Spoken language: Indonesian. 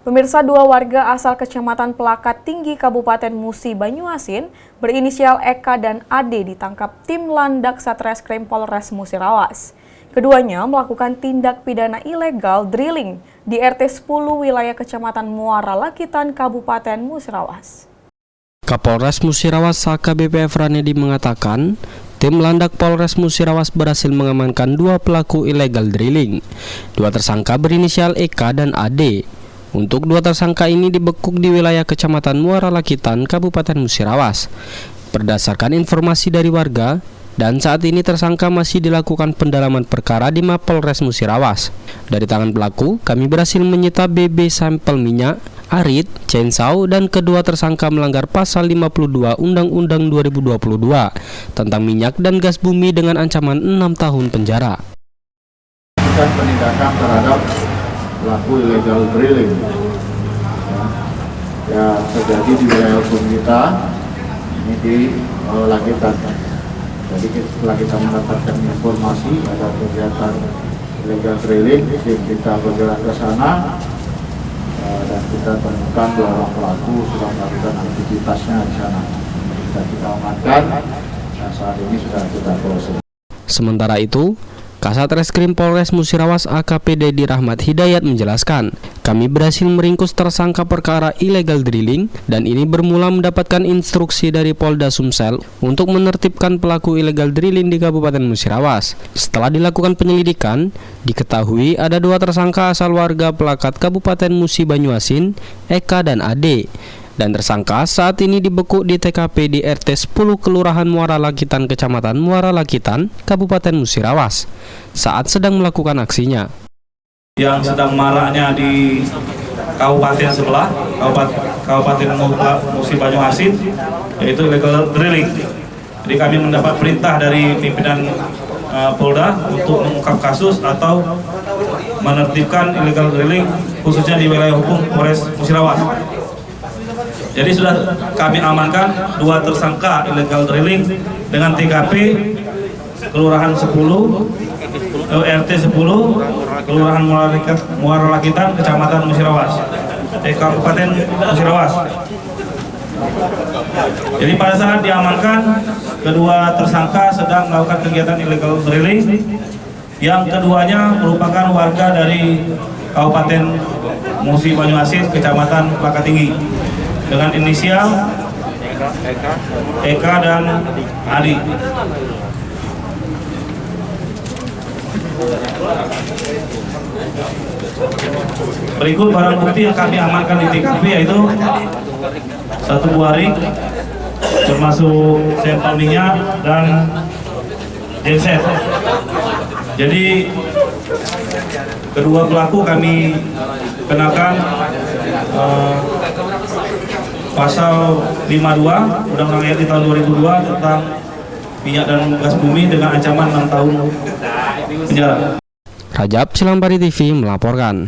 Pemirsa, dua warga asal Kecamatan Pelakat Tinggi Kabupaten Musi Banyuasin berinisial Eka dan Ade ditangkap tim Landak Satreskrim Polres Musirawas. Keduanya melakukan tindak pidana ilegal drilling di RT 10 wilayah Kecamatan Muara Lakitan Kabupaten Musirawas. Kapolres Musirawas AKBP Efranedi mengatakan, tim Landak Polres Musirawas berhasil mengamankan dua pelaku illegal drilling. Dua tersangka berinisial Eka dan Ade. Untuk dua tersangka ini dibekuk di wilayah Kecamatan Muara Lakitan, Kabupaten Musirawas. Berdasarkan informasi dari warga, dan saat ini tersangka masih dilakukan pendalaman perkara di Mapolres Musirawas. Dari tangan pelaku, kami berhasil menyita BB sampel minyak, arit, chainsaw, dan kedua tersangka melanggar pasal 52 Undang-Undang 2022 tentang minyak dan gas bumi dengan ancaman 6 tahun penjara. Dan penindakan terhadap pelaku illegal drilling ya terjadi di wilayah hukum kita ini di Lakitan. Jadi setelah kita mendapatkan informasi ada kegiatan illegal drilling, kita bergerak ke sana dan kita temukan dua orang pelaku sedang melakukan aktivitasnya di sana. Kita amankan dan saat ini sudah kita proses. Sementara itu, Kasat Reskrim Polres Musirawas AKP Dedi Rahmat Hidayat menjelaskan, kami berhasil meringkus tersangka perkara illegal drilling dan ini bermula mendapatkan instruksi dari Polda Sumsel untuk menertibkan pelaku illegal drilling di Kabupaten Musirawas. Setelah dilakukan penyelidikan, diketahui ada dua tersangka asal warga Pelakat Kabupaten Musi Banyuasin, Eka dan Ade. Dan tersangka saat ini dibekuk di TKP di RT 10 Kelurahan Muara Lakitan, Kecamatan Muara Lakitan, Kabupaten Musirawas, saat sedang melakukan aksinya. Yang sedang maraknya di kabupaten sebelah, Kabupaten Musi Banyuasin, yaitu illegal drilling. Jadi kami mendapat perintah dari pimpinan Polda untuk mengungkap kasus atau menertibkan illegal drilling khususnya di wilayah hukum Polres Musirawas. Jadi sudah kami amankan dua tersangka illegal drilling dengan TKP Kelurahan 10, RT 10, Kelurahan Muara Lakitan, Kecamatan Musirawas, Kabupaten Musirawas. Jadi pada saat diamankan, kedua tersangka sedang melakukan kegiatan illegal drilling. Yang keduanya merupakan warga dari Kabupaten Musi Banyuasin, Kecamatan Pelakat Tinggi, dengan inisial Eka dan Adi. Berikut barang bukti yang kami amankan di TKP yaitu satu buah ring termasuk sampel minyak dan genset. Jadi kedua pelaku kami kenakan pasal 52 Undang-Undang RI tahun 2002 tentang minyak dan gas bumi dengan ancaman 6 tahun penjara. Rajab Silambari TV melaporkan.